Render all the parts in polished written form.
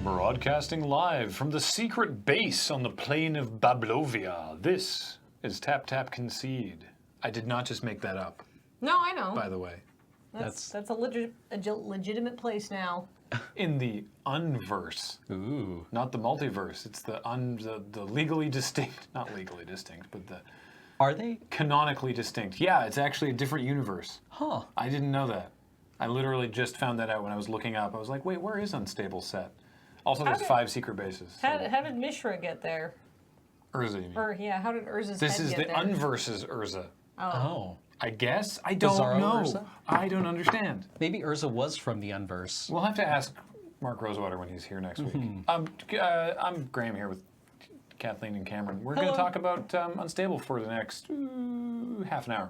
Broadcasting live from the secret base on the plain of Bablovia, this is Tap Tap Concede. I did not just make that up. No, I know. By the way. That's a legitimate place now. In the unverse. Ooh. Not the multiverse. It's the legally distinct, not legally distinct, but the... Are they? Canonically distinct. Yeah, it's actually a different universe. Huh. I didn't know that. I literally just found that out when I was looking up. I was like, wait, where is Unstable set? Also, there's 5 secret bases. How did Mishra get there? Urza, you mean? Or, yeah, how did Urza's This head is get the there? Unverse's Urza. Oh. I guess? I don't Bizarro know. Urza? I don't understand. Maybe Urza was from the Unverse. We'll have to ask Mark Rosewater when he's here next week. I'm Graham here with Kathleen and Cameron. We're going to talk about Unstable for the next half an hour.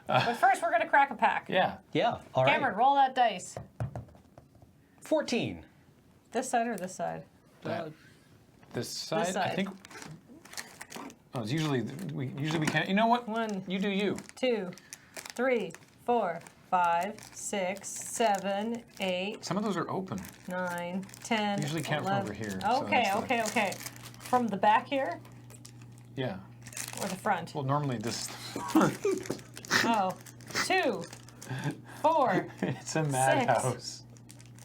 But first, we're going to crack a pack. Yeah. Yeah, all right. Cameron, roll that dice. 14. This side or this side? This side, side. I think. Oh, it's usually we can't. You know what? 1, You do you. 2, 3, 4, 5, 6, 7, 8, Some of those are open. 9, 10. Usually count from 11. over here, so Okay, that's okay. From the back here Yeah. or the front? Well, normally this. Oh, 2, 4, It's a madhouse.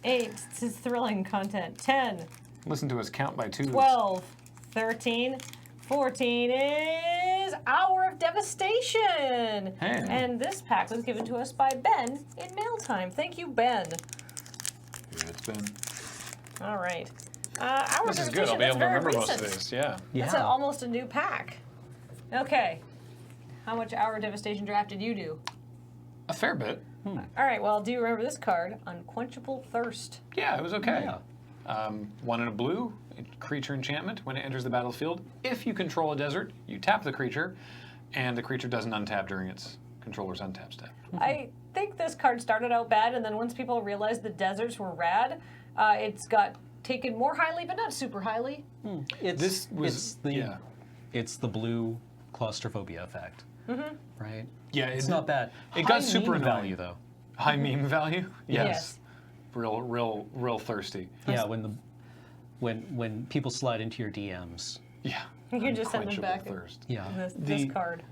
8. This is thrilling content. 10, Listen to us count by 2s. 12, 13, 14 is Hour of Devastation. Hey. And this pack was given to us by Ben in mail time. Thank you, Ben. Yeah, it's been. All right. Hour This of is good. I'll Devastation, be able to that's very remember most of recent. this. Yeah. That's almost a new pack. Okay. How much Hour of Devastation draft did you do? A fair bit. All right, well, do you remember this card? Unquenchable Thirst. Yeah, it was okay. Yeah. 1 in a blue, creature enchantment. When it enters the battlefield, if you control a desert, you tap the creature, and the creature doesn't untap during its controller's untap step. I think this card started out bad, and then once people realized the deserts were rad, it's got taken more highly, but not super highly. It's the blue claustrophobia effect. Right? Yeah, It's not bad. It High got super meme annoying. value though. High meme value? Yes. Real thirsty. Yeah, when people slide into your DMs. Yeah. You can just send them Unquenchable back. thirst. Yeah. This card.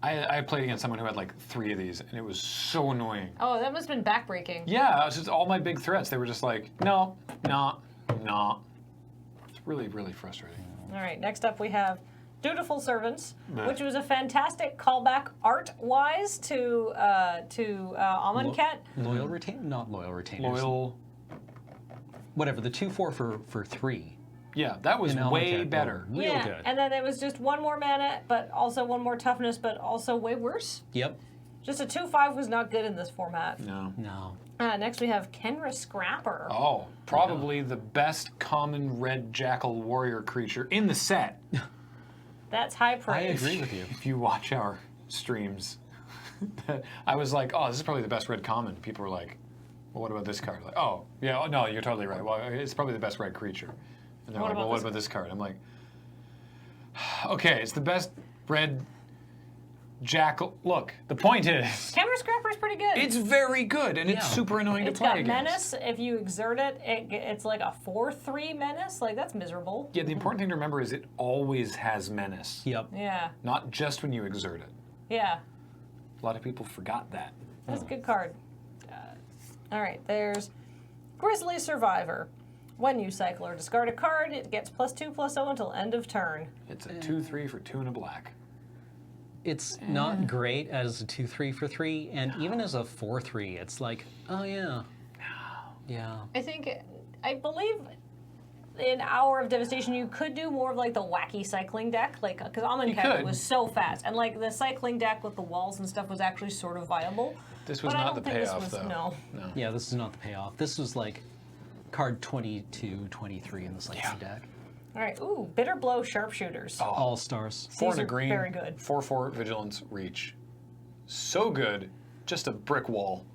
I played against someone who had like 3 of these, and it was so annoying. Oh, that must have been backbreaking. Yeah, it was just all my big threats. They were just like, no. It's really, really frustrating. All right, next up we have Dutiful Servants, Meh. which was a fantastic callback art-wise to Amonkhet. Loyal retain, not loyal retainers. Loyal. Whatever. The 2/4 for 3. Yeah, that was In way Amonkhet, better. Real Yeah, good. and then it was just 1 more mana, but also 1 more toughness, but also way worse. Yep. Just a 2/5 was not good in this format. No. No. Next we have Kenra Scrapper. Oh, probably the best common red jackal warrior creature in the set. That's high I praise. agree with you. If you watch our streams, I was like, oh, this is probably the best red common. People were like, well, what about this card? Like, oh, yeah, oh, no, you're totally right. Well, it's probably the best red creature. And they're What like, about well, what this about this card? I'm like, okay, it's the best red jackal. Look, the point is, Kenra Scrapper is pretty good. it's very good, and it's Yeah. super annoying It's to play got against. menace. If you exert it, it's like a 4/3 menace. Like, that's miserable. Yeah, the important thing to remember is it always has menace. Yep. Yeah, Not just when you exert it. yeah. A lot of people forgot that. That's a good card. All right, there's Grizzly Survivor. When you cycle or discard a card, it gets +2/+0 until end of turn. It's a 2/3 for 2 and a black. It's not great as a 2/3 for 3, and even as a 4/3, it's like, oh yeah. Yeah. I believe in Hour of Devastation, you could do more of like the wacky cycling deck, like because Amonkhet could. was so fast, and like the cycling deck with the walls and stuff was actually sort of viable. This was But I not don't the think this payoff, was- though. no. Yeah, this is not the payoff. This was like card 22, 23 in the cycling deck. All right, ooh, Bitter Blow Sharpshooters. All stars. 4 and These a are green. very good. 4/4 vigilance reach. So good. Just a brick wall.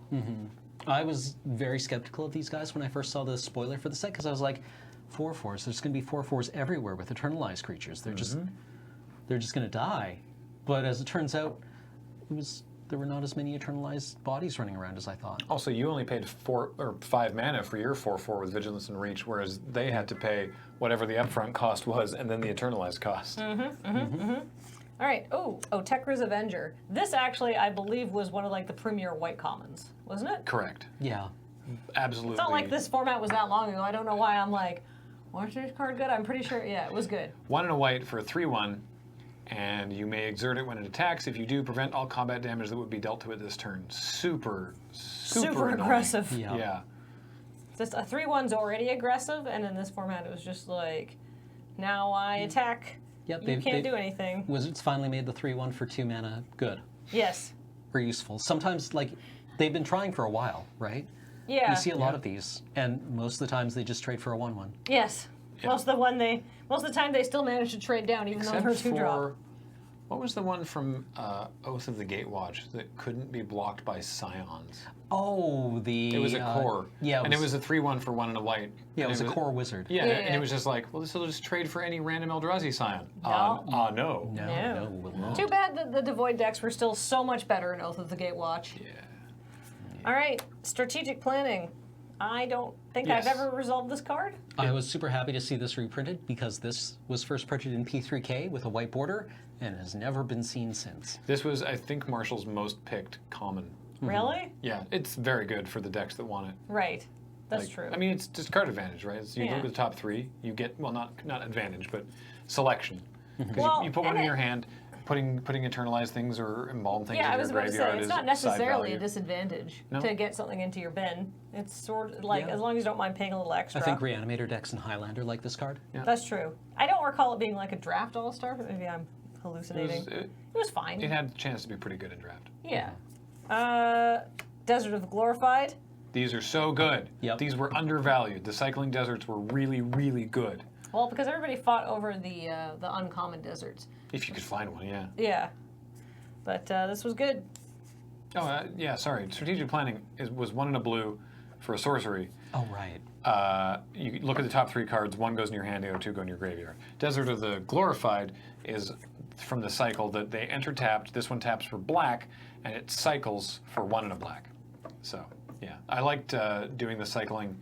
I was very skeptical of these guys when I first saw the spoiler for the set because I was like, 4/4s. There's going to be 4/4s everywhere with eternalized creatures. They're just going to die. But as it turns out, there were not as many eternalized bodies running around as I thought. Also, you only paid 4 or 5 mana for your 4/4 with Vigilance and Reach, whereas they had to pay whatever the upfront cost was and then the eternalized cost. All right. Oh, Tekra's Avenger. This actually, I believe, was one of like the premier white commons, wasn't it? Correct. Yeah. Absolutely. It's not like this format was that long ago. I don't know why I'm like, was this card good? I'm pretty sure, yeah, it was good. 1 and a white for a 3/1, and you may exert it when it attacks. If you do, prevent all combat damage that would be dealt to it this turn. Super annoying. aggressive. Yeah. Just a 3/1's already aggressive, and in this format, it was just like, now I attack. Yep, You can't do anything. Wizards finally made the 3/1 for 2 mana good. Yes. Or useful. Sometimes, like, they've been trying for a while, right? Yeah. You see a lot of these, and most of the times they just trade for a 1/1. Yes. Yeah. Most of the time they still manage to trade down, even though they're a 2-drop. What was the one from Oath of the Gatewatch that couldn't be blocked by Scions? Oh, It was a core. Yeah, and it was a 3/1 for 1 and a white. Yeah, it And was a core wizard. Yeah, Yeah, and yeah. it was just like, well, this will just trade for any random Eldrazi Scion. No. No. No, will not. Too bad that the Devoid decks were still so much better in Oath of the Gatewatch. Yeah. All right, strategic planning. I don't think Yes. I've ever resolved this card. I was super happy to see this reprinted because this was first printed in P3K with a white border and has never been seen since. This was, I think, Marshall's most picked common. Really? Yeah, it's very good for the decks that want it. Right. That's Like, true. I mean, it's just card advantage, right? So you Yeah. look at the top 3, you get, well, not advantage, but selection. Because Well, you put one and in your hand, putting eternalized things or embalmed things yeah, I in was your about to say, graveyard it's is not side necessarily value. a disadvantage No. to get something into your bin. It's sort of like, Yeah. as long as you don't mind paying a little extra. I think Reanimator decks and Highlander like this card. Yeah. That's true. I don't recall it being like a draft all-star, but maybe I'm hallucinating. It was fine. it had a chance to be pretty good in draft. Yeah. Desert of the Glorified. These are so good. Yep. These were undervalued. The cycling deserts were really, really good. Well, because everybody fought over the uncommon deserts. If you could find one, yeah. Yeah. But this was good. Oh, yeah, sorry. Strategic planning was 1 and a blue for a sorcery. Oh, right. You look at the top 3 cards, 1 goes in your hand, the other 2 go in your graveyard. Desert of the Glorified is from the cycle that they enter tapped. This one taps for black, and it cycles for 1 and a black. So, yeah. I liked doing the cycling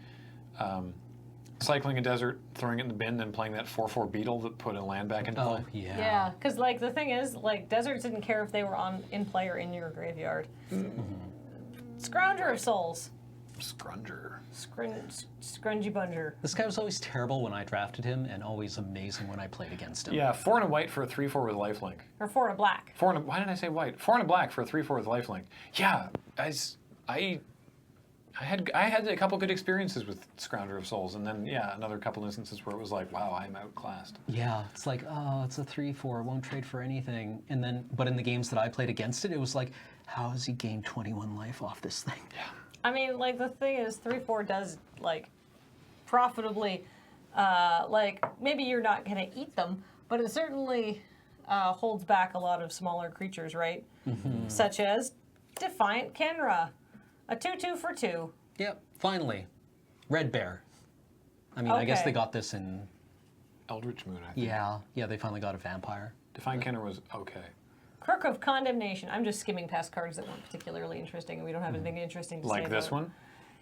a desert, throwing it in the bin, then playing that 4/4 beetle that put a land back into Oh, play. yeah. Yeah, because like the thing is, like deserts didn't care if they were in play or in your graveyard. Scrounger of Souls. Scrunger. Scrungy Bunger. This guy was always terrible when I drafted him and always amazing when I played against him. Yeah, 4 and a white for a 3/4 with lifelink. Or 4 to black. 4 and a, why did I say white? 4 and a black for a 3/4 with lifelink. Yeah, guys, I had a couple good experiences with Scrounger of Souls, and then yeah, another couple instances where it was like, wow, I'm outclassed. Yeah, it's like, oh, it's a 3/4, won't trade for anything. And then, but in the games that I played against it, it was like, how has he gained 21 life off this thing? Yeah. I mean, like the thing is, 3/4 does like profitably, like maybe you're not gonna eat them, but it certainly holds back a lot of smaller creatures, right? Such as Defiant Kenra, a 2/2 for 2. Yep, finally. Red Bear. I mean, I guess Okay. they got this in, Eldritch Moon, I think. yeah, they finally got a vampire. Define Kenner was okay. Crook of Condemnation. I'm just skimming past cards that weren't particularly interesting, and we don't have anything interesting to say Like this about it. one.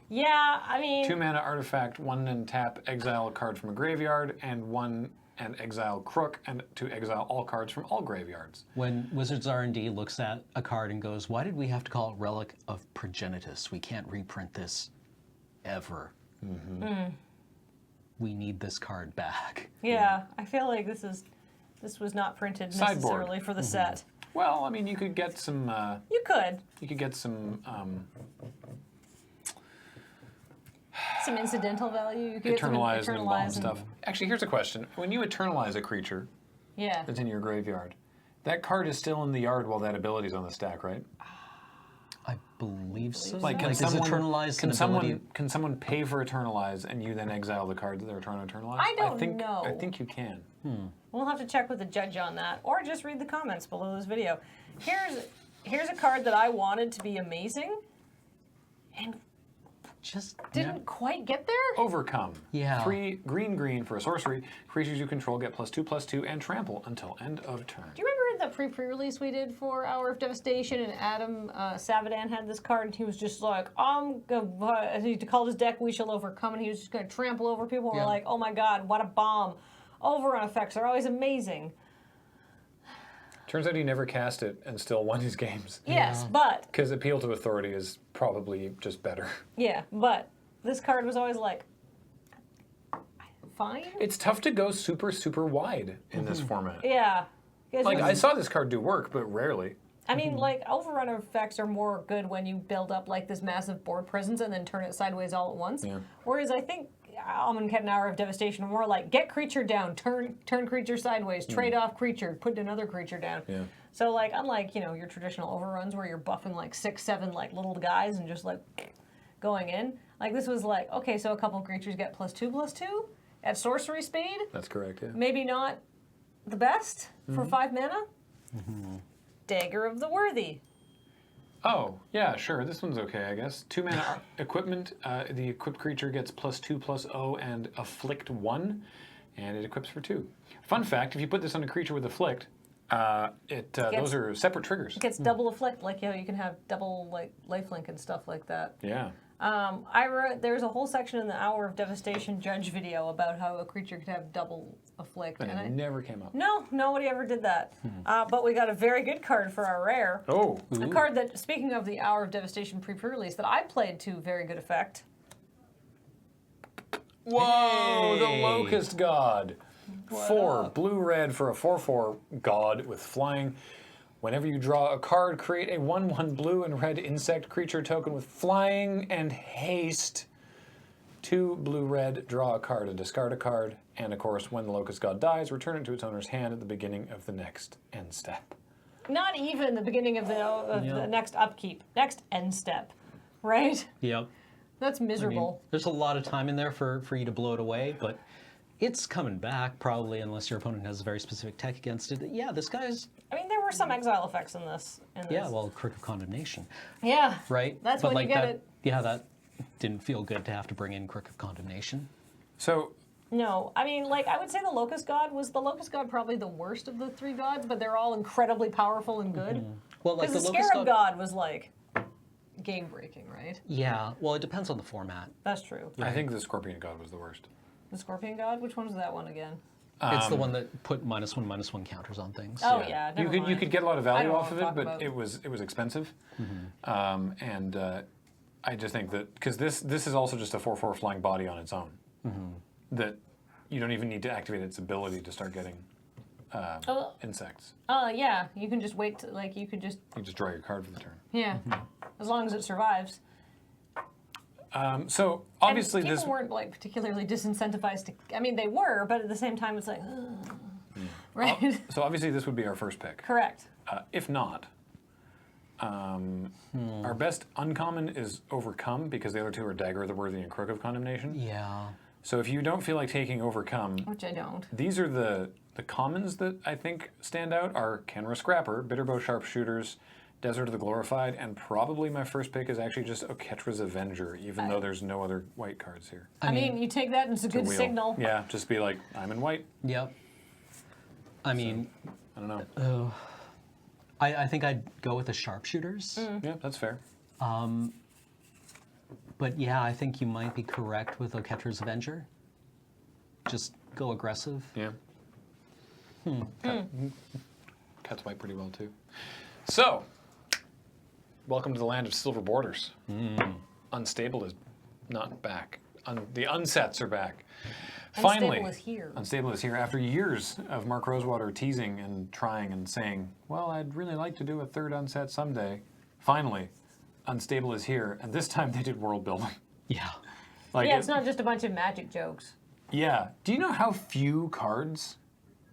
Yeah, I mean, 2 mana artifact, 1 and tap, exile a card from a graveyard, and 1 and exile Crook, and to exile all cards from all graveyards. When Wizards R&D looks at a card and goes, why did we have to call it Relic of Progenitus? We can't reprint this ever. We need this card back. yeah, I feel like this was not printed Sideboard. necessarily for the set. Well, I mean, you could get some. You could. Some incidental value. You could get some Eternalize and embalm and- stuff. Actually, here's a question: when you eternalize a creature Yeah. that's in your graveyard, that card is still in the yard while that ability's on the stack, right? I believe so. Like, can does someone Eternalize can an someone ability? can someone pay for eternalize and you then exile the card that they're trying to eternalize? I don't think, know. I think you can. We'll have to check with the judge on that, or just read the comments below this video. Here's a card that I wanted to be amazing, and just Didn't quite get there? Overcome. Yeah. 3 green for a sorcery. Creatures you control get +2/+2 and trample until end of turn. Do you remember the pre-release we did for Hour of Devastation, and Adam Savadan had this card, and he was just like, he called his deck We Shall Overcome, and he was just going to trample over people. Yeah. We're like, oh my god, what a bomb. Overrun effects are always amazing. Turns out he never cast it and still won his games. Yes, but, Because Appeal to Authority is probably just better. yeah, but this card was always like, fine? It's tough to go super, super wide in this format. Yeah. 'Cause Like, it's- I saw this card do work, but rarely. I mean, like, overrun effects are more good when you build up, like, this massive board presence and then turn it sideways all at once. Yeah. Whereas I think Amonkhet and Hour of Devastation are more like, get creature down, turn creature sideways, trade off creature, put another creature down. Yeah. So, like, unlike, you know, your traditional overruns where you're buffing, like, 6, 7, like, little guys and just, like, going in, like, this was like, okay, so a couple creatures get +2/+2 at sorcery speed. That's correct, yeah. Maybe not the best for 5 mana. Dagger of the Worthy. Oh, yeah, sure. This one's okay, I guess. 2 mana equipment. The equipped creature gets +2/+0 and afflict 1, and it equips for 2. Fun fact: if you put this on a creature with afflict, those are separate triggers. It gets double afflict, like, you know, you can have double, like, lifelink and stuff like that. Yeah. There's a whole section in the Hour of Devastation judge video about how a creature could have double afflict. And it never came up. No, nobody ever did that. But we got a very good card for our rare. Oh. A card that, speaking of the Hour of Devastation pre-release, that I played to very good effect. Whoa, Hey. the Locust God. 4 blue-red for a 4/4 god with flying. Whenever you draw a card, create a 1/1 blue and red insect creature token with flying and haste. 2 blue-red, draw a card and discard a card. And of course, when the Locust God dies, return it to its owner's hand at the beginning of the next end step. Not even the beginning of the next upkeep. Next end step. Right? Yep. That's miserable. There's a lot of time in there for you to blow it away, but it's coming back probably unless your opponent has a very specific tech against it. Yeah, this guy's... I mean, there were some exile effects in this. Yeah, well, Crick of Condemnation, Yeah. right? That's but when like you get that, it. Yeah, that didn't feel good to have to bring in Crick of Condemnation. So, No, I mean, like, I would say the Locust God probably the worst of the 3 gods, but they're all incredibly powerful and good. Well, like Because the Locust Scarab God was, like, game-breaking, right? Yeah, well, it depends on the format. That's true. I think the Scorpion God was the worst. The Scorpion God? Which one was that one again? It's the one that put -1/-1 counters on things. Oh, yeah, never you mind. could get a lot of I value don't off of wanna it, talk but about- it was expensive. I just think that because this is also just a 4/4 flying body on its own, that you don't even need to activate its ability to start getting insects. Yeah, you can just wait, you could just, You just draw your card for the turn. yeah, as long as it survives. So obviously and people this weren't, like, particularly disincentivized to, I mean, they were, but at the same time, it's like, right? so obviously this would be our first pick. Correct. If not, our best uncommon is Overcome because the other 2 are Dagger of the Worthy and Crook of Condemnation. Yeah. So if you don't feel like taking Overcome, Which I don't. these are the commons that I think stand out are Kenra Scrapper, Bitterbow Sharpshooters, Desert of the Glorified, and probably my first pick is actually just Oketra's Avenger, even though there's no other white cards here. I mean, you take that and it's a good Wheel. signal. Yeah, just be like, I'm in white. Yep. I mean, I don't know. I think I'd go with the Sharpshooters. Yeah, that's fair. But yeah, I think you might be correct with Oketra's Avenger. Just go aggressive. Yeah. Cuts white pretty well too. So, welcome to the land of silver borders. Unstable is not back. The unsets are back. Finally, Unstable is here. Unstable is here. After years of Mark Rosewater teasing and trying and saying, well, I'd really like to do a 3rd unset someday. Finally, Unstable is here, and this time they did world building. Yeah. Like Yeah, it's not just a bunch of magic jokes. Yeah. Do you know how few cards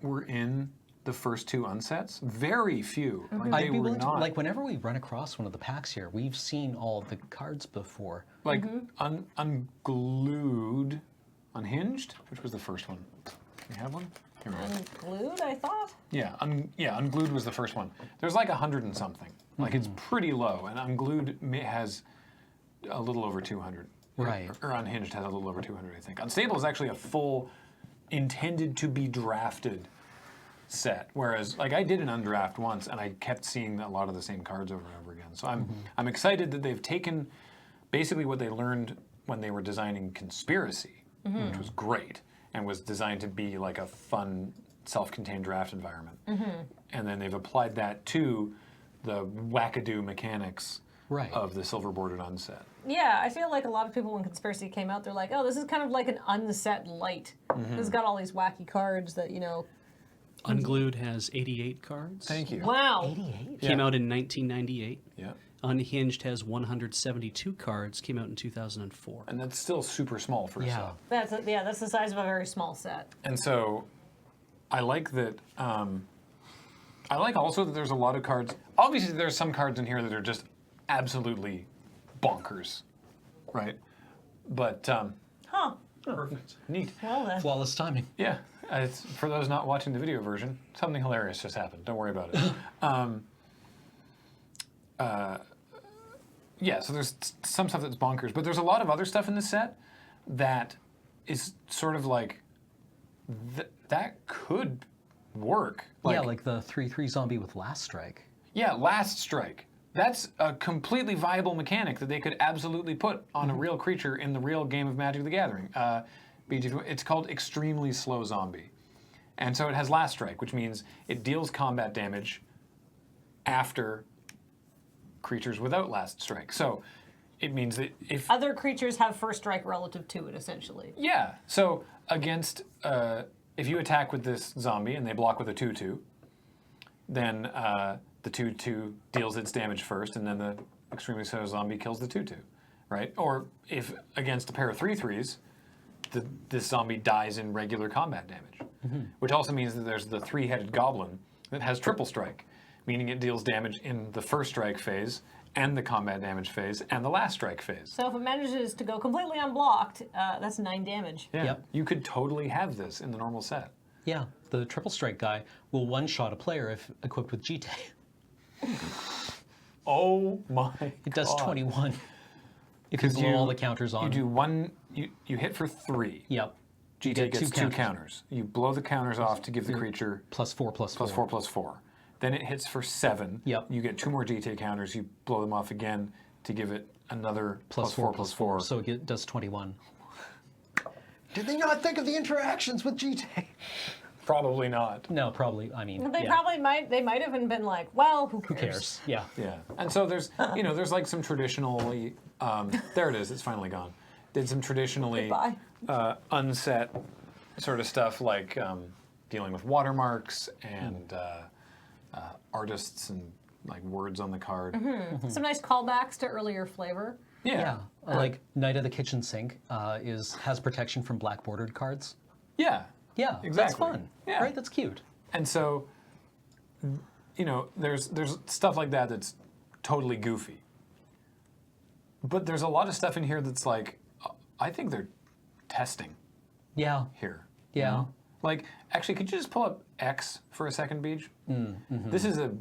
were in the first 2 unsets? Very few. Like, I'd they be were willing to, not. like, whenever we run across one of the packs here, we've seen all the cards before. Like Unglued, Unhinged, which was the first one. We have one? Here we go. Unglued, I thought? Yeah, Unglued was the first one. There's like 100 and something. Like it's pretty low, and Unglued has a little over 200. Right. Or Unhinged has a little over 200, I think. Unstable is actually a full, intended to be drafted set. Whereas, like, I did an undraft once, and I kept seeing a lot of the same cards over and over again. So I'm excited that they've taken basically what they learned when they were designing Conspiracy, which was great, and was designed to be like a fun, self-contained draft environment. And then they've applied that to the wackadoo mechanics Right. of the silver bordered unset. Yeah, I feel like a lot of people when Conspiracy came out, they're like, oh, this is kind of like an unset light. This has got all these wacky cards that, you know. Unglued has 88 cards. Thank you. Wow. 88. Came out in 1998. Yeah. Unhinged has 172 cards. Came out in 2004. And that's still super small for a Yeah. set. That's the size of a very small set. And so I like that. I like also that there's a lot of cards. Obviously, there's some cards in here that are just absolutely bonkers, right? But Huh. Perfect. neat. Well then. Flawless timing. Yeah. It's, for those not watching the video version, something hilarious just happened. Don't worry about it. Yeah, so there's some stuff that's bonkers, but there's a lot of other stuff in this set that is sort of like that could work. Yeah, like the 3/3 zombie with Last Strike. Yeah, Last Strike. That's a completely viable mechanic that they could absolutely put on a real creature in the real game of Magic the Gathering. It's called Extremely Slow Zombie. And so it has Last Strike, which means it deals combat damage after creatures without Last Strike. So it means that if... Other creatures have first strike relative to it, essentially. Yeah, so against... if you attack with this zombie and they block with a 2/2, then the 2/2 deals its damage first, and then the Extremely Slow Zombie kills the 2/2, right? Or if against a pair of 3/3s, this zombie dies in regular combat damage, which also means that there's the 3-headed goblin that has triple strike, meaning it deals damage in the first strike phase, and the combat damage phase, and the last strike phase. So if it manages to go completely unblocked, that's 9 damage. Yeah, Yep. you could totally have this in the normal set. Yeah, the triple strike guy will one-shot a player if equipped with GT. Oh my It does God. 21. If you blow all the counters on. You do one, you hit for 3. Yep. GT get gets two two counters. You blow the counters off to give the creature +4/+4. +4/+4. Then it hits for 7. Yep. You get 2 more GT counters. You blow them off again to give it another +4/+4. So it does 21. Did they not think of the interactions with GT? Probably not. No, probably. I mean, They yeah. probably might. They might have been like, well, who Who cares? Yeah. Yeah. And so there's, there's like some traditionally, there it is, it's finally gone. Did some traditionally Goodbye. unset sort of stuff like dealing with watermarks and artists and like words on the card. Some nice callbacks to earlier flavor. Yeah. Like Knight of the Kitchen Sink has protection from black bordered cards. Yeah. Yeah, Exactly. that's fun. Yeah. Right? That's cute. And so, there's stuff like that that's totally goofy. But there's a lot of stuff in here that's like, I think they're testing Yeah. here. Yeah. Like, actually, could you just pull up X for a second, Beej? This is a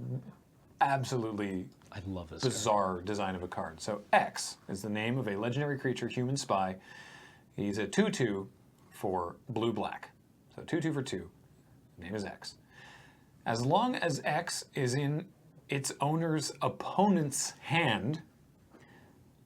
absolutely I love this. Card. bizarre design of a card. So X is the name of a legendary creature, human spy. He's a 2/2 for blue-black. So 2/2 for 2. Name is X. As long as X is in its owner's opponent's hand,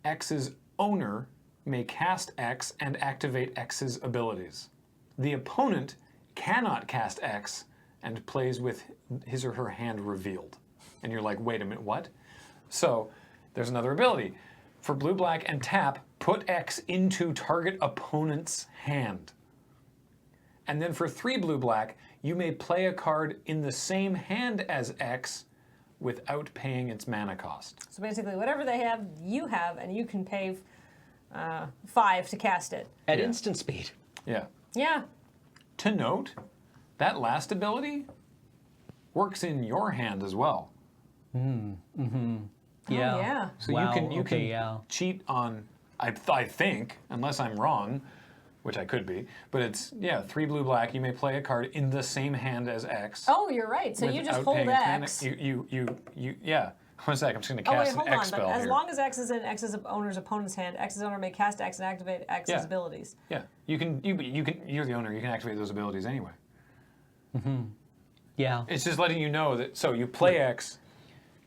X's owner may cast X and activate X's abilities. The opponent cannot cast X and plays with his or her hand revealed. And you're like, wait a minute, what? So there's another ability. For blue, black, and tap, put X into target opponent's hand. And then for 3 blue, black, you may play a card in the same hand as X without paying its mana cost. So basically, whatever they have, you have, and you can pay 5 to cast it. At Yeah. instant speed. Yeah. Yeah. To note, that last ability works in your hand as well. Yeah. yeah. So Wow, you can okay, yeah. cheat on, I think, unless I'm wrong, which I could be, but it's, 3 blue, black, you may play a card in the same hand as X. Oh, you're right. So you just without hold paying its mana- X. You, One sec, I'm just going to Oh wait, cast hold an X on. But spell as here. long as X is in X's owner's opponent's hand, X's owner may cast X and activate X's Yeah. abilities. Yeah, you're the owner. You can activate those abilities anyway. Yeah. It's just letting you know that. So you play X,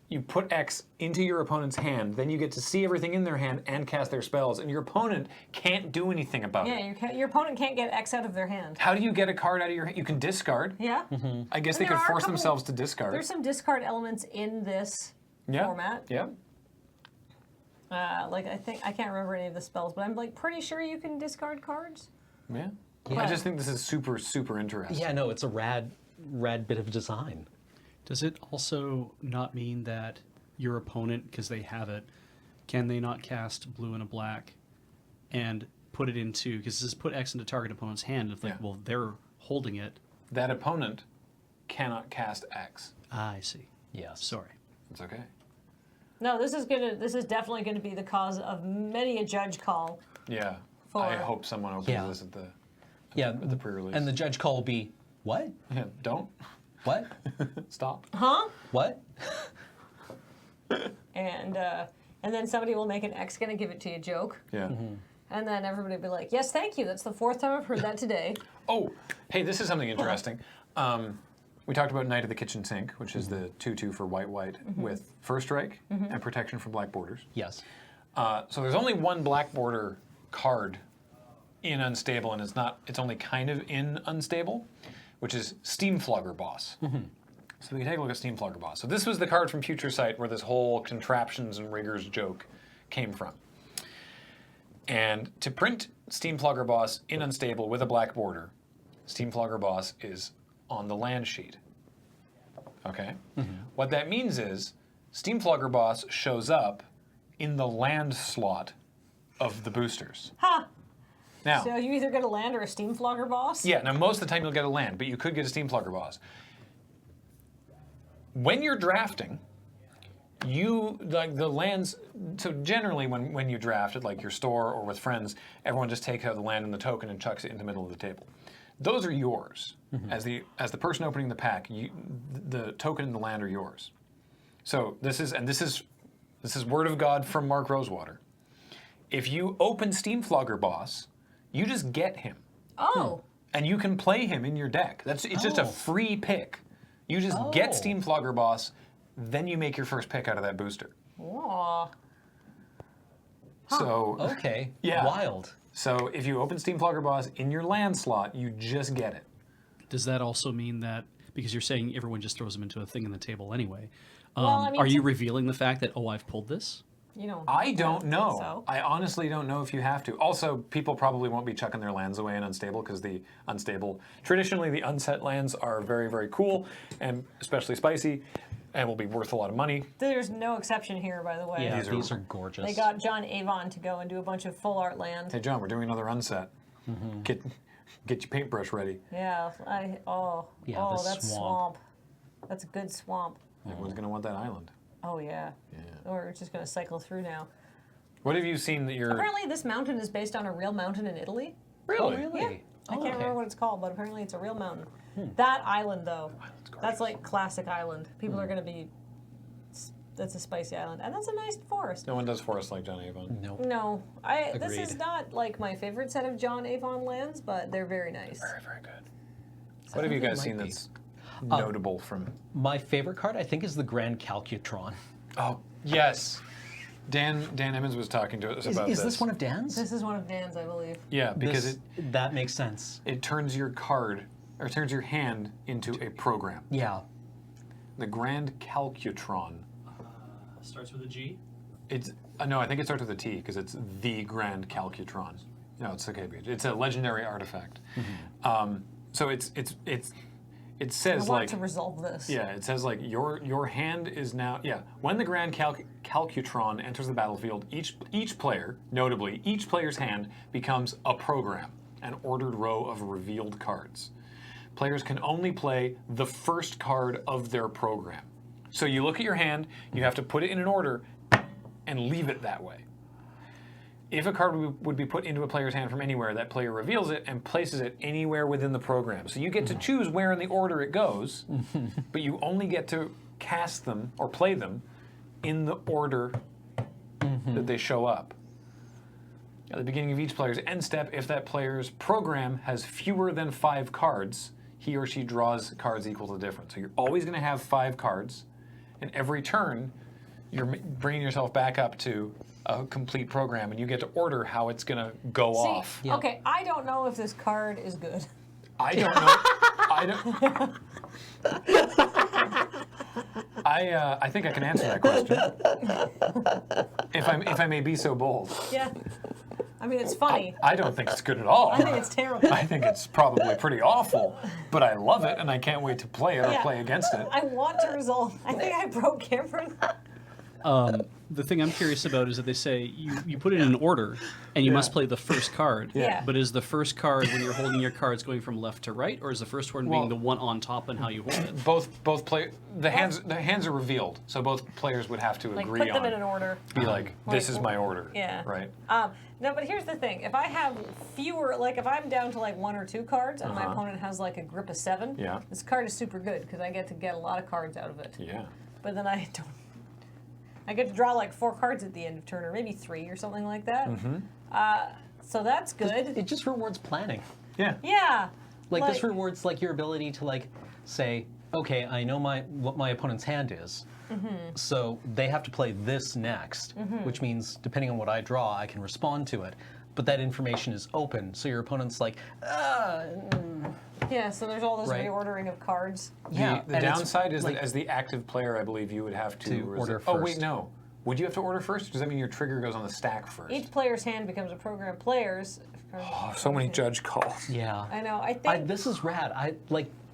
you put X into your opponent's hand, then you get to see everything in their hand and cast their spells, and your opponent can't do anything about Yeah, it. your opponent can't get X out of their hand. How do you get a card out of your hand? You can discard. Yeah. I guess And they there could are a force couple- themselves to discard. There's some discard elements in this yeah. format. Yeah. Like I can't remember any of the spells, but I'm like pretty sure you can discard cards. Yeah. Yeah. I just think this is super, super interesting. Yeah, no, it's a rad bit of design. Does it also not mean that your opponent, because they have it, can they not cast blue and a black and put it into, because this is put X into target opponent's hand, if like, Yeah. well, they're holding it. That opponent cannot cast X. Ah, I see. Yes. Sorry. It's okay. No, this is definitely gonna be the cause of many a judge call. Yeah. For- I hope someone opens Yeah. this at the Yeah. the pre-release. And the judge call will be, what? Yeah, don't What? stop. Huh? What? And then somebody will make an X gonna give it to you joke. Yeah. And then everybody will be like, yes, thank you. That's the fourth time I've heard that today. Oh, hey, this is something interesting. We talked about Knight of the Kitchen Sink, which is the 2/2 for white with First Strike and protection from black borders. Yes. So there's only one black border card in Unstable, and it's only kind of in Unstable, which is Steam Flogger Boss. So we can take a look at Steam Flogger Boss. So this was the card from Future Sight where this whole contraptions and riggers joke came from. And to print Steam Flogger Boss in Unstable with a black border, Steam Flogger Boss is on the land sheet. Okay? What that means is Steam Flogger Boss shows up in the land slot of the boosters. Ha! Now, So you either get a land or a steam flogger boss? yeah, now most of the time you'll get a land, but you could get a Steam Flogger Boss. When you're drafting, you like the lands. So generally, when you draft at like your store or with friends, everyone just takes out the land and the token and chucks it in the middle of the table. Those are yours. As the person opening the pack, the token and the land are yours. So this is word of God from Mark Rosewater. If you open Steam Flogger Boss, you just get him, Oh. and you can play him in your deck. It's just a Oh. free pick. You just get Oh. Steam Flogger Boss, then you make your first pick out of that booster. Aw. So Okay. Yeah. Wild. So if you open Steam Flogger Boss in your land slot, you just get it. Does that also mean that, because you're saying everyone just throws them into a thing in the table anyway, Well, I mean, are you to- revealing the fact that, oh, I've pulled this? You know. I don't think know. So. I honestly don't know if you have to. Also, people probably won't be chucking their lands away in Unstable because the Unstable, traditionally the unset lands are very, very cool and especially spicy and will be worth a lot of money. There's no exception here, by the way. Yeah, These these are- are gorgeous. They got John Avon to go and do a bunch of full art land. Hey, John, we're doing another unset. Get your paintbrush ready. Yeah. Yeah, the That's swamp. That's a good swamp. Everyone's going to want that island. Oh yeah. Or it's just gonna cycle through now. What have you seen that you're... Apparently, this mountain is based on a real mountain in Italy. Oh, really? I can't remember what it's called, but apparently it's a real mountain. Hmm. That island, though, gorgeous. that's like classic island. People Hmm. are gonna be. That's a spicy island, and that's a nice forest. No one does forest like John Avon. Nope. No, this is Agreed. not like my favorite set of John Avon lands, but they're very nice. Very, very good. What have you think it guys might seen be. that's notable from... My favorite card, I think, is the Grand Calcutron. Oh, yes. Dan Emmons was talking to us about Is this one of Dan's? This is one of Dan's, I believe. Yeah, because That makes sense. it turns your card, or turns your hand into a program. Yeah. The Grand Calcutron. Starts with a G? It's no, I think it starts with a T because it's the Grand Calcutron. No, it's okay. It's a legendary artifact. So it says I want like to resolve this. yeah, it says like your hand is now when the Grand Calcutron enters the battlefield, each player, notably each player's hand becomes a program, an ordered row of revealed cards. Players can only play the first card of their program. So you look at your hand, you have to put it in an order and leave it that way. If a card would be put into a player's hand from anywhere, that player reveals it and places it anywhere within the program. So you get to choose where in the order it goes, but you only get to cast them or play them in the order that they show up. At the beginning of each player's end step, if that player's program has fewer than 5 cards, he or she draws cards equal to the difference. So you're always going to have 5 cards, and every turn, you're bringing yourself back up to a complete program, and you get to order how it's going to go off. Yeah. Okay, I don't know if this card is good. I don't know. I think I can answer that question. If I may be so bold. Yeah. I mean, it's funny. I don't think it's good at all. I think it's terrible. I think it's probably pretty awful, but I love it, and I can't wait to play it or Yeah. play against it. I want to resolve. I think I broke Cameron. The thing I'm curious about is that they say you put it in an order, and you must play the first card. Yeah. But is the first card, when you're holding your cards, going from left to right, or is the first one Well- being the one on top and how you hold it? Both play the hands are revealed, so both players would have to Like, agree put them on. in an order. Be like, this Like, is my order. Yeah. Right. No, but here's the thing. If I have fewer, like if I'm down to like 1 or 2 cards and my Uh-huh. opponent has like a grip of 7, Yeah. this card is super good because I get to get a lot of cards out of it. Yeah. But then I don't. I get to draw like 4 cards at the end of turn, or maybe 3 or something like that. So that's good. It just rewards planning. Yeah. Yeah. Like this rewards like your ability to like say, okay, I know what my opponent's hand is, so they have to play this next, which means depending on what I draw, I can respond to it. But that information is open, so your opponent's like, Yeah, so there's all this Right. reordering of cards. yeah. The and it's, downside is like, that as the active player, I believe you would have to order Oh wait, first. no. Would you have to order first? Or does that mean your trigger goes on the stack first? Each player's hand becomes a program player's. Oh, so many judge calls. yeah. I know. I think. This is rad.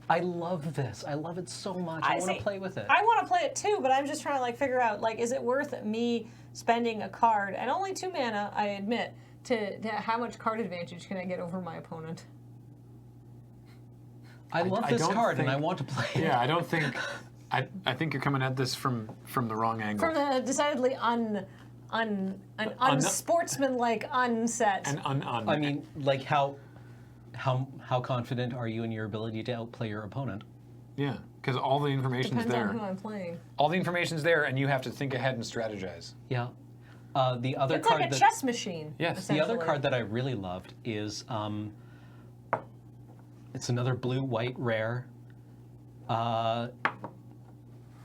I love this. I love it so much. I want see- to play with it. I want to play it too, but I'm just trying to like figure out like, is it worth me spending a card and only 2 mana? I admit to how much card advantage can I get over my opponent? I love I this don't card and I think- want to play it. Yeah, I don't think. I think you're coming at this from the wrong angle. From the decidedly unsportsmanlike unset. And I mean, like how confident are you in your ability to outplay your opponent? yeah, because all the information's Depends there. on who I'm playing. All the information's there, and you have to think ahead and strategize. Yeah. The other It's card like a that chess machine. Yes. the other essentially. card that I really loved is it's another blue-white rare.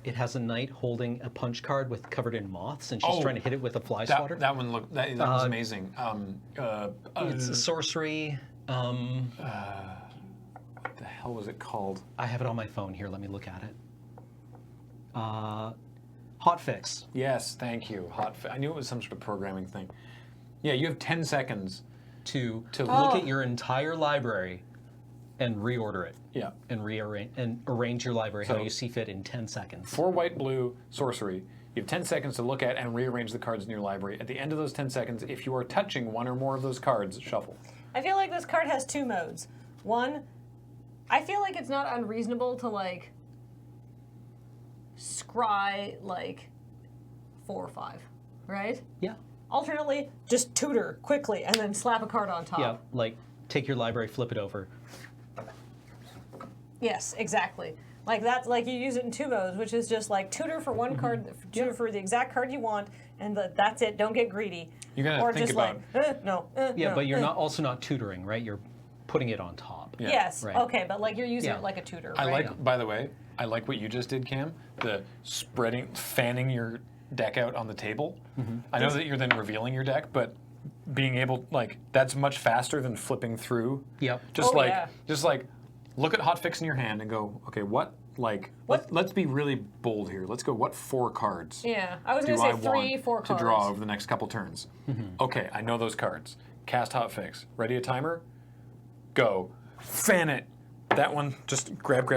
It has a knight holding a punch card with covered in moths, and she's Oh, trying to hit it with a fly swatter. That one looked. That was amazing. It's a sorcery. What the hell was it called? I have it on my phone here. Let me look at it. Hot fix. Yes, thank you. I knew it was some sort of programming thing. Yeah, you have 10 seconds. To To look Oh. at your entire library and reorder it Yeah. and rearrange and arrange your library how So- you see fit in 10 seconds. 4 white, blue, sorcery. You have 10 seconds to look at and rearrange the cards in your library. At the end of those 10 seconds, if you are touching one or more of those cards, shuffle. I feel like this card has 2 modes. One, I feel like it's not unreasonable to like scry like 4 or 5, right? Yeah. Alternately, just tutor quickly and then slap a card on top. Yeah, like take your library, flip it over. Yes, exactly. Like that's like you use it in 2 modes, which is just like tutor for one card, tutor for the exact card you want, and that's it. Don't get greedy. You gotta or think just about- like no. Yeah, no, but you're not also not tutoring, right? You're putting it on top. Yeah. Yes. Right. Okay, but like you're using Yeah. it like a tutor. I right? like, by the way, I like what you just did, Cam. The fanning your deck out on the table. I know that you're then revealing your deck, but being able, like, that's much faster than flipping through. Yep. Just Oh, like, yeah. just like, look at hotfix in your hand and go, okay, what, like, let's be really bold here. Let's go, what 4 cards Yeah, I was do gonna I say 3, 4 want cards. to draw over the next couple turns? Okay, I know those cards. Cast hotfix. Ready a timer? Go. Fan it. That one, just grab.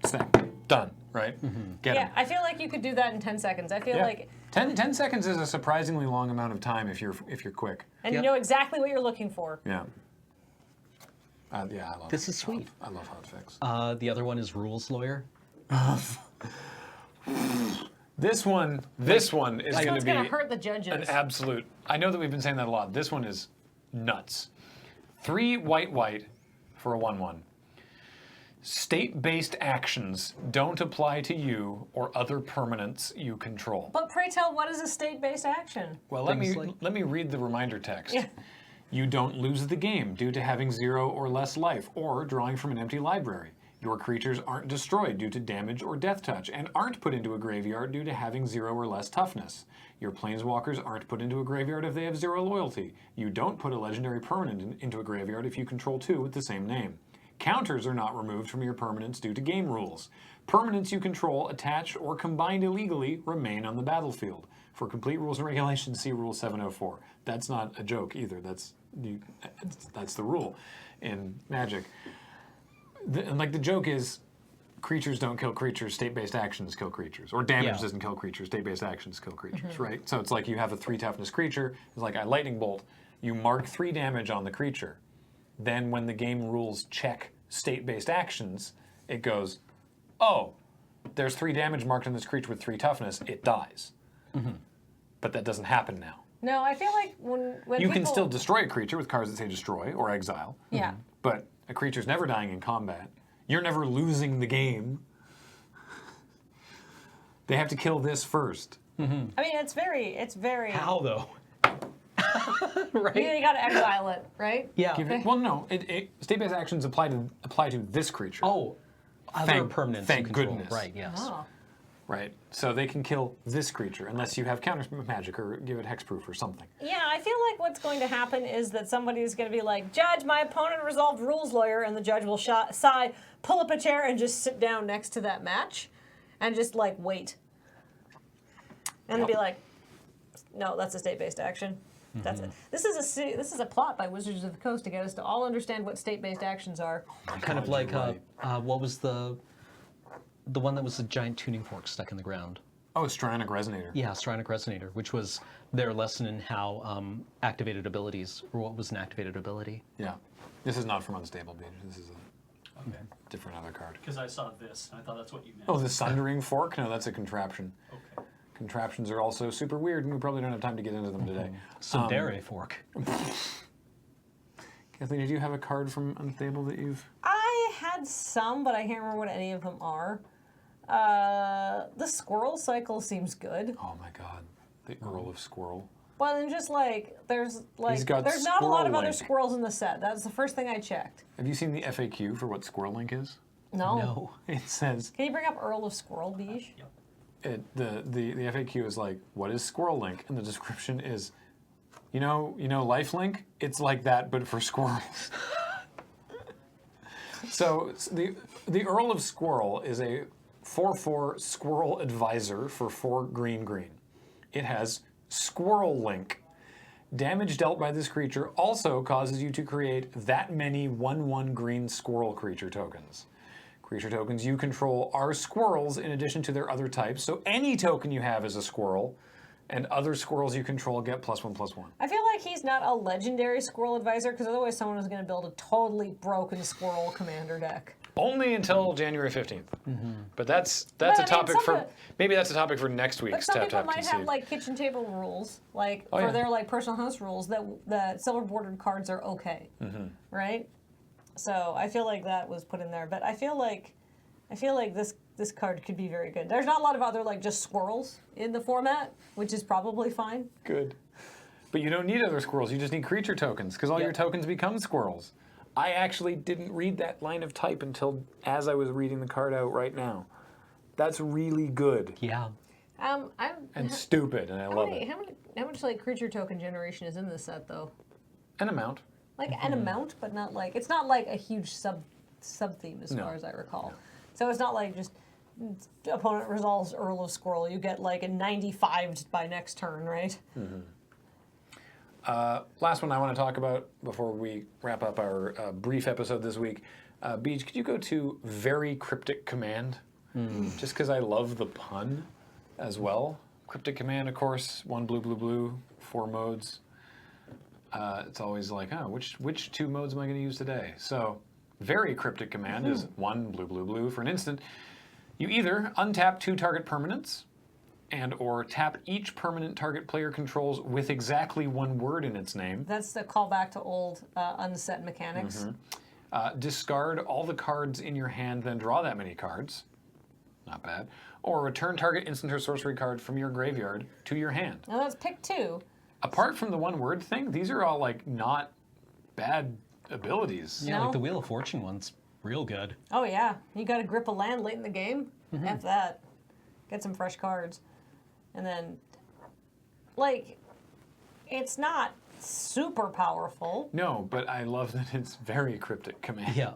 Snap. Done. Right? Get Yeah, him. I feel like you could do that in 10 seconds. I feel like, 10 seconds is a surprisingly long amount of time if you're quick. and Yep. you know exactly what you're looking for. Yeah. Yeah, I love This is sweet. I love hotfix. The other one is rules lawyer. This one is This going to one's be gonna hurt the judges. an absolute. I know that we've been saying that a lot. This one is nuts. 3 white for a 1/1. State-based actions don't apply to you or other permanents you control. But pray tell, what is a state-based action? Well, let Things me read the reminder text. Yeah. You don't lose the game due to having 0 or less life or drawing from an empty library. Your creatures aren't destroyed due to damage or death touch and aren't put into a graveyard due to having 0 or less toughness. Your planeswalkers aren't put into a graveyard if they have 0 loyalty. You don't put a legendary permanent into a graveyard if you control 2 with the same name. Counters are not removed from your permanents due to game rules. Permanents you control, attached, or combined illegally remain on the battlefield. For complete rules and regulations, see Rule 704. That's not a joke either. That's the rule in Magic. The joke is, creatures don't kill creatures, state-based actions kill creatures. Or damage doesn't kill creatures, state-based actions kill creatures, right? So it's like you have a 3 toughness creature, it's like I lightning bolt, you mark 3 damage on the creature. Then when the game rules check state-based actions, it goes, oh, there's 3 damage marked on this creature with 3 toughness, it dies. But that doesn't happen now. No, I feel like when You people... can still destroy a creature with cards that say destroy or exile. Yeah. But a creature's never dying in combat. You're never losing the game. They have to kill this first. I mean, it's very... How though? Right? You gotta exile it, right? Yeah. Well, no. State-based actions apply to this creature. Oh, other permanents. Thank you control. goodness. Right. Yes. Oh. Right. So they can kill this creature unless you have counter magic or give it hexproof or something. Yeah, I feel like what's going to happen is that somebody's going to be like, Judge, my opponent resolved rules lawyer, and the judge will sigh, pull up a chair, and just sit down next to that match, and just like wait, and they'll be like, no, that's a state-based action. That's it. This is a plot by Wizards of the Coast to get us to all understand what state-based actions are. Kind of like what was the one that was a giant tuning fork stuck in the ground? Oh, Stranic Resonator. Yeah, Stranic Resonator, which was their lesson in how activated abilities, or what was an activated ability. Yeah. This is not from Unstable Beach. This is a different other card. Because I saw this, and I thought that's what you meant. Oh, the Sundering Fork? No, that's a contraption. Okay. Contraptions are also super weird, and we probably don't have time to get into them today. Sundere fork. Kathleen, did you have a card from Unstable that you've... I had some, but I can't remember what any of them are. The Squirrel Cycle seems good. Oh my god. The Earl of Squirrel. But then just like, there's got not a lot of Squirrel other Link. squirrels in the set. That's the first thing I checked. Have you seen the FAQ for what Squirrel Link is? No. No. It says... Can you bring up Earl of Squirrel Beach? Yep. The FAQ is like, what is Squirrel Link? And the description is, you know Lifelink? It's like that, but for squirrels. So the Earl of Squirrel is a 4/4 Squirrel Advisor for 4 green. It has Squirrel Link. Damage dealt by this creature also causes you to create that many 1/1 green squirrel creature tokens. Creature tokens you control are squirrels in addition to their other types, so any token you have is a squirrel, and other squirrels you control get +1/+1. I feel like he's not a legendary squirrel advisor, because otherwise someone is going to build a totally broken squirrel commander deck. Only until January 15th. But that's But, I a mean, topic some for of- maybe that's a topic for next But week's some Tap people Tap might Concede. have like kitchen table rules, like Oh, for yeah. their like personal house rules that silver bordered cards are okay, right? So I feel like that was put in there, but I feel like this card could be very good. There's not a lot of other like just squirrels in the format, which is probably fine. Good. But you don't need other squirrels, you just need creature tokens, because all your tokens become squirrels. I actually didn't read that line of type until as I was reading the card out right now. That's really good Yeah. and stupid, and I love it. How much like creature token generation is in this set though? An amount. Like an amount, but not like it's not like a huge sub theme as No. far as I recall. So it's not like just opponent resolves Earl of Squirrel. You get like a 95 by next turn, right? Last one I want to talk about before we wrap up our brief episode this week. Beach, could you go to Very Cryptic Command? Just because I love the pun as well. Cryptic Command, of course, 1 blue, 4 modes. It's always like, oh, which 2 modes am I going to use today? So, Very Cryptic Command is 1 blue for an instant. You either untap 2 target permanents, and or tap each permanent target player controls with exactly 1 word in its name. That's the callback to old unset mechanics. discard all the cards in your hand, then draw that many cards. Not bad. Or return target instant or sorcery card from your graveyard to your hand. Now that's pick 2. Apart from the one word thing, these are all like not bad abilities. Yeah, No. like the Wheel of Fortune one's real good. Oh yeah, you got to grip a land late in the game. F that. Get some fresh cards, and then, like, it's not super powerful. No, but I love that it's very cryptic command. Yeah.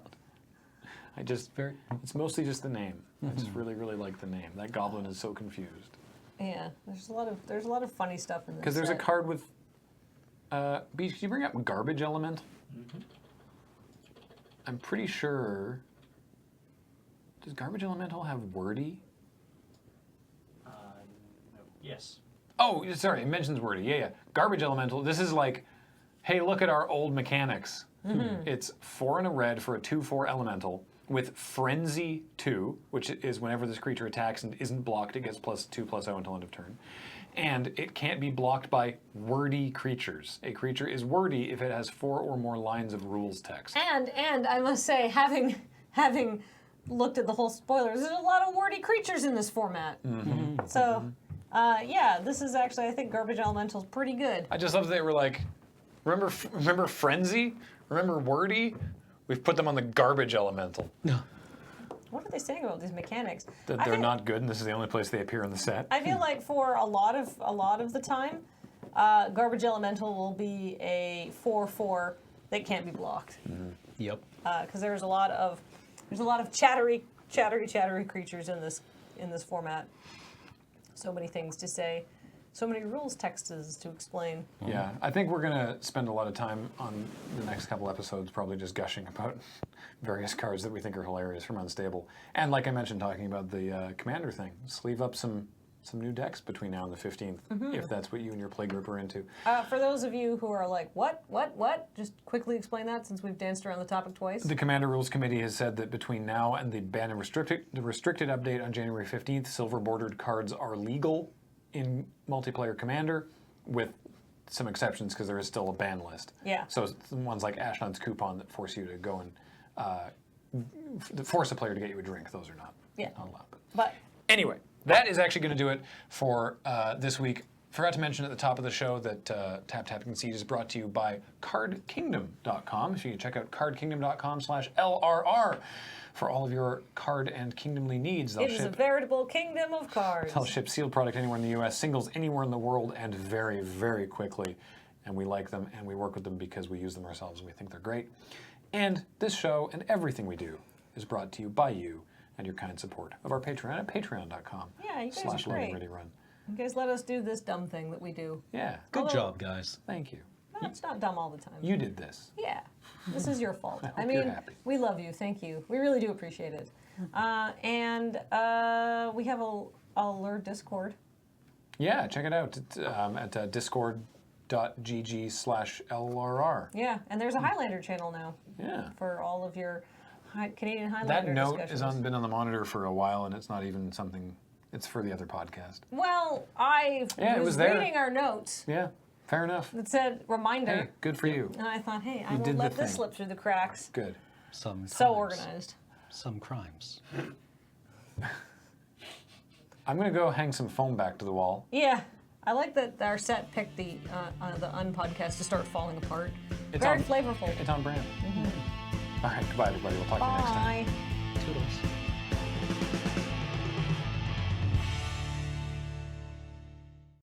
It's mostly just the name. I just really, really like the name. That goblin is so confused. Yeah, there's a lot of funny stuff in this. Because there's a set. card with, Beach, can you bring up Garbage Elemental? I'm pretty sure, does Garbage Elemental have wordy? No. Yes. Oh, sorry, it mentions wordy. Yeah. Garbage Elemental. This is like, hey, look at our old mechanics. It's 4 and a red for a 2/4 elemental with Frenzy 2, which is whenever this creature attacks and isn't blocked, it gets +2/+0 until end of turn. And it can't be blocked by wordy creatures. A creature is wordy if it has 4 or more lines of rules text. And I must say, having looked at the whole spoilers, there's a lot of wordy creatures in this format. So, yeah, this is actually, I think Garbage Elemental's pretty good. I just love that they were like, remember Frenzy? Remember wordy? We've put them on the Garbage Elemental. What are they saying about these mechanics? That I they're think- not good, and this is the only place they appear in the set. I feel like for a lot of the time, Garbage Elemental will be a 4/4 that can't be blocked. Yep. Because there's a lot of chattery creatures in this format. So many things to say, so many rules texts to explain. Yeah, I think we're going to spend a lot of time on the next couple episodes probably just gushing about various cards that we think are hilarious from Unstable. And like I mentioned, talking about the Commander thing. Sleeve up some new decks between now and the 15th, if that's what you and your play group are into. For those of you who are like, what? Just quickly explain that since we've danced around the topic twice. The Commander Rules Committee has said that between now and the ban and restricted update on January 15th, silver bordered cards are legal in multiplayer Commander, with some exceptions because there is still a ban list. Yeah. So it's ones like Ashnod's Coupon that force you to go and force a player to get you a drink. Those are not allowed. But Anyway, that is actually going to do it for this week. Forgot to mention at the top of the show that Tap Tap Concede is brought to you by CardKingdom.com. So you can check out CardKingdom.com/LRR for all of your card and kingdomly needs. it is a veritable kingdom of cards. They'll ship sealed product anywhere in the U.S., singles anywhere in the world, and very, very quickly. And we like them, and we work with them because we use them ourselves, and we think they're great. And this show and everything we do is brought to you by you and your kind support of our Patreon at patreon.com. Yeah, you guys are great. /LoadingReadyRun. You guys let us do this dumb thing that we do. Yeah. Good Although- job, guys. Thank you. No, it's not dumb all the time. You did this. Yeah, this is your fault. I hope you're mean, happy. we love you. Thank you. We really do appreciate it. And we have a alert Discord. Yeah, check it out at discord.gg/LRR. Yeah, and there's a Highlander channel now Yeah. for all of your Canadian Highlander That note discussions. has been on the monitor for a while, and it's not even something. It's for the other podcast. Well, I Yeah, it was there. reading our notes. Yeah, fair enough. It said reminder, Hey, good for you. and I thought, hey, I You won't did the let this thing. slip through the cracks. Good. Sometimes. So organized. Some crimes. I'm gonna go hang some foam back to the wall. Yeah, I like that our set picked the unpodcast to start falling apart. It's Very on- flavorful. It's on brand. All right, goodbye, everybody. We'll talk to you next time. Bye. Toodles.